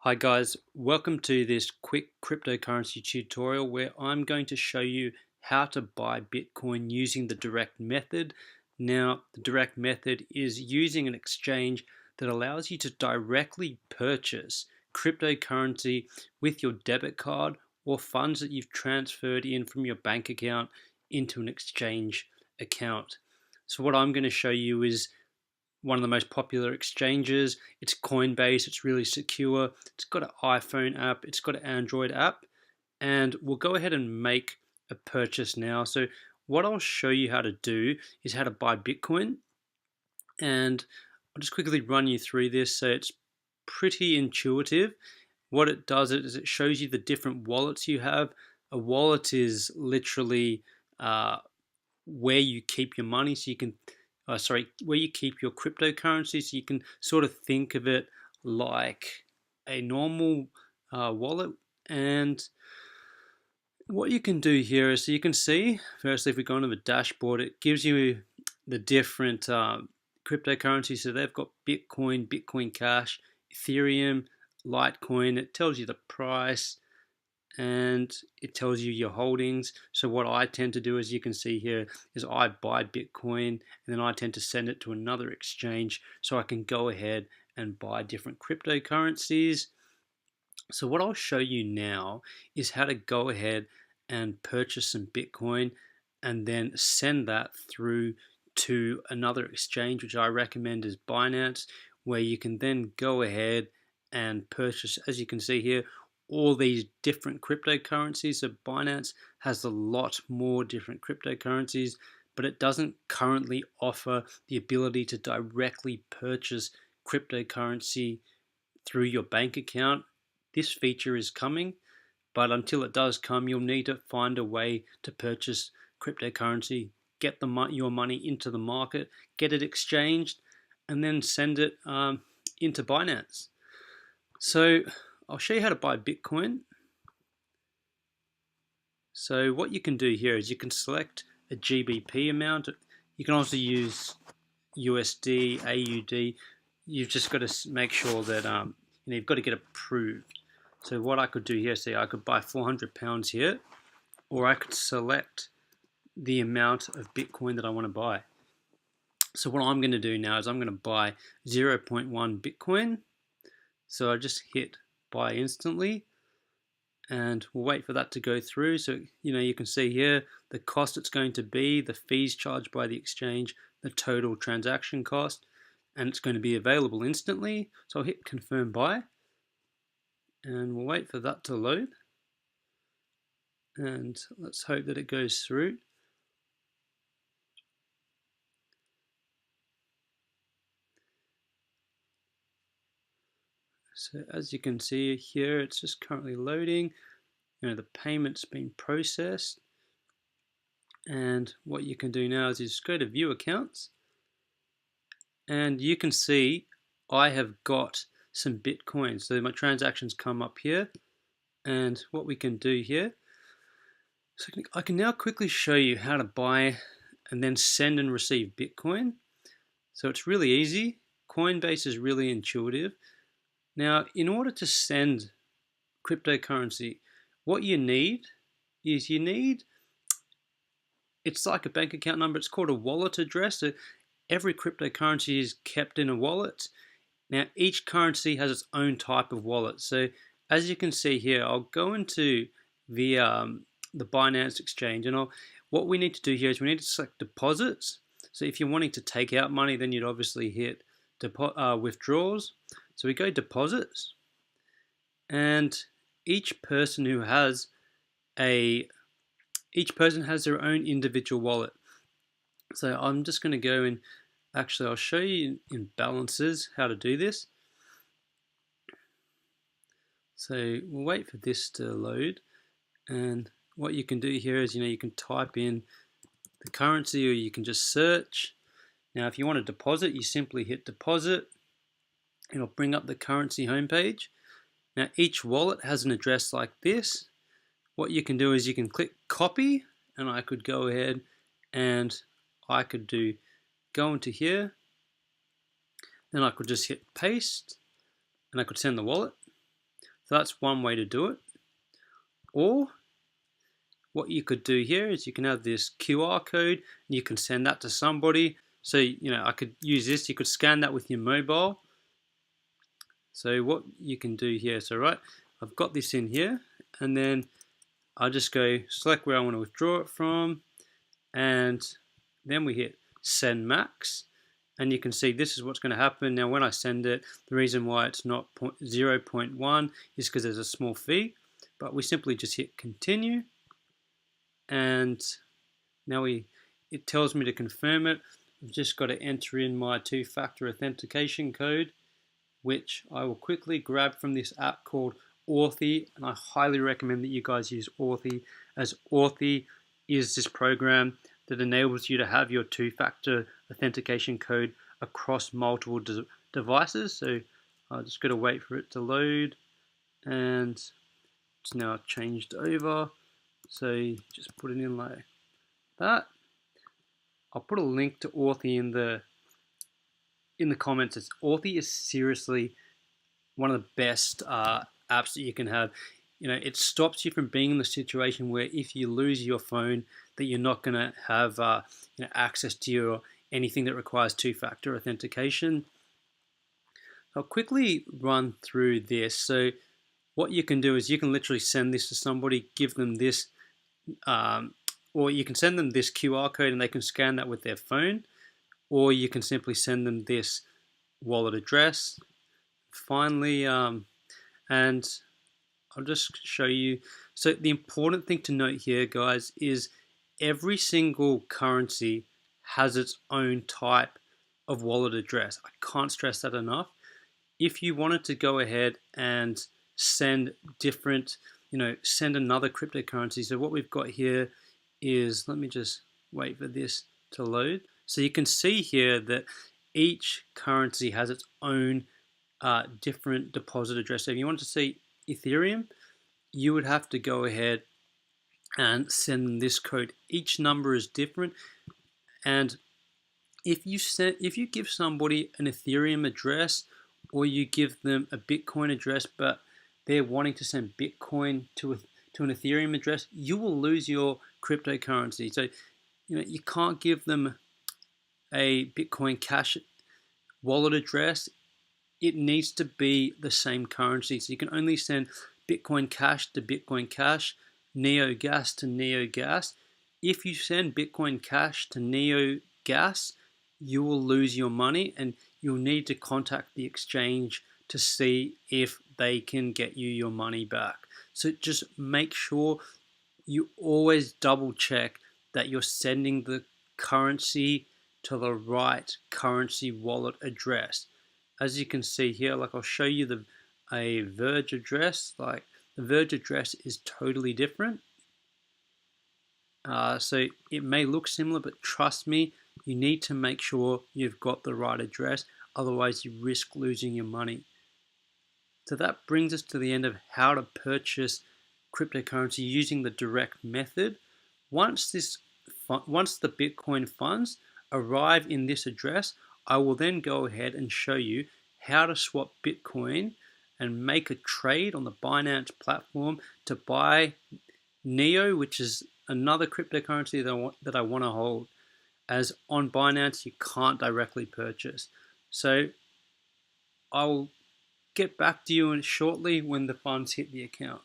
Hi guys, welcome to this quick cryptocurrency tutorial where I'm going to show you how to buy Bitcoin using the direct method. Now, the direct method is using an exchange that allows you to directly purchase cryptocurrency with your debit card or funds that you've transferred in from your bank account into an exchange account. So what I'm going to show you is one of the most popular exchanges. It's Coinbase. It's really secure. It's got an iPhone app. It's got an Android app. And we'll go ahead and make a purchase now. So what I'll show you how to do is how to buy Bitcoin. And I'll just quickly run you through this. So it's pretty intuitive. What it does is it shows you the different wallets you have. A wallet is literally where you keep your money. So you can where you keep your cryptocurrency. So you can sort of think of it like a normal wallet. And what you can do here is, so you can see, firstly, if we go into the dashboard, it gives you the different cryptocurrencies. So they've got Bitcoin, Bitcoin Cash, Ethereum, Litecoin. It tells you the price and it tells you your holdings. So what I tend to do, as you can see here, is I buy Bitcoin and then I tend to send it to another exchange so I can go ahead and buy different cryptocurrencies. So what I'll show you now is how to go ahead and purchase some Bitcoin and then send that through to another exchange, which I recommend is Binance, where you can then go ahead and purchase, as you can see here, all these different cryptocurrencies. So Binance has a lot more different cryptocurrencies, but it doesn't currently offer the ability to directly purchase cryptocurrency through your bank account. This feature is coming, but until it does come, you'll need to find a way to purchase cryptocurrency, get your money into the market, get it exchanged, and then send it into Binance. So I'll show you how to buy Bitcoin. So what you can do here is you can select a GBP amount. You can also use USD, AUD. You've just got to make sure that you've got to get approved. So what I could do here, see, I could buy £400 here, or I could select the amount of Bitcoin that I want to buy. So what I'm going to do now is I'm going to buy 0.1 Bitcoin. So I just hit buy instantly and we'll wait for that to go through. So you can see here the cost it's going to be, the fees charged by the exchange, the total transaction cost, and it's going to be available instantly. So I'll hit confirm buy and we'll wait for that to load, and let's hope that it goes through. So as you can see here, it's just currently loading. The payment's been processed. And what you can do now is just go to view accounts. And you can see I have got some Bitcoin. So my transactions come up here. And what we can do here, so I can now quickly show you how to buy and then send and receive Bitcoin. So it's really easy. Coinbase is really intuitive. Now, in order to send cryptocurrency, what you need is it's like a bank account number. It's called a wallet address. So every cryptocurrency is kept in a wallet. Now, each currency has its own type of wallet. So as you can see here, I'll go into the Binance exchange, and what we need to do here is we need to select deposits. So if you're wanting to take out money, then you'd obviously hit withdrawals. So we go deposits, and each person has their own individual wallet. So I'm just going to go in. Actually, I'll show you in balances how to do this. So we'll wait for this to load, and what you can do here is you can type in the currency, or you can just search. Now if you want to deposit, you simply hit deposit. It'll bring up the currency homepage. Now each wallet has an address like this. What you can do is you can click copy, and I could go ahead and I could go into here, then I could just hit paste and I could send the wallet. So that's one way to do it. Or what you could do here is you can have this QR code and you can send that to somebody. So, I could use this. You could scan that with your mobile. So what you can do here, I've got this in here, and then I'll just go select where I want to withdraw it from, and then we hit send max, and you can see this is what's going to happen. Now when I send it, the reason why it's not 0.1 is because there's a small fee, but we simply just hit continue, and now it tells me to confirm it. I've just got to enter in my two-factor authentication code, which I will quickly grab from this app called Authy, and I highly recommend that you guys use Authy, as Authy is this program that enables you to have your two-factor authentication code across multiple devices. So I just got to wait for it to load, and it's now changed over. So just put it in like that. I'll put a link to Authy in the comments. Authy is seriously one of the best apps that you can have. It stops you from being in the situation where if you lose your phone, that you're not going to have access to anything that requires two-factor authentication. I'll quickly run through this. So what you can do is you can literally send this to somebody, give them this, or you can send them this QR code and they can scan that with their phone, or you can simply send them this wallet address. Finally, and I'll just show you. So the important thing to note here, guys, is every single currency has its own type of wallet address. I can't stress that enough. If you wanted to go ahead and send different, send another cryptocurrency. So what we've got here is, let me just wait for this to load. So you can see here that each currency has its own different deposit address. So if you want to see Ethereum, you would have to go ahead and send them this code. Each number is different, and if you give somebody an Ethereum address, or you give them a Bitcoin address, but they're wanting to send Bitcoin to an Ethereum address, you will lose your cryptocurrency. So you can't give them a Bitcoin Cash wallet address. It needs to be the same currency. So you can only send Bitcoin Cash to Bitcoin Cash, Neo Gas to Neo Gas. If you send Bitcoin Cash to Neo Gas, you will lose your money, and you'll need to contact the exchange to see if they can get you your money back. So just make sure you always double check that you're sending the currency to the right currency wallet address. As you can see here, like I'll show you a Verge address. Like the Verge address is totally different. So it may look similar, but trust me, you need to make sure you've got the right address. Otherwise, you risk losing your money. So that brings us to the end of how to purchase cryptocurrency using the direct method. Once the Bitcoin funds arrive in this address, I will then go ahead and show you how to swap Bitcoin and make a trade on the Binance platform to buy Neo, which is another cryptocurrency that I want to hold, as on Binance you can't directly purchase. So I'll get back to you shortly when the funds hit the account.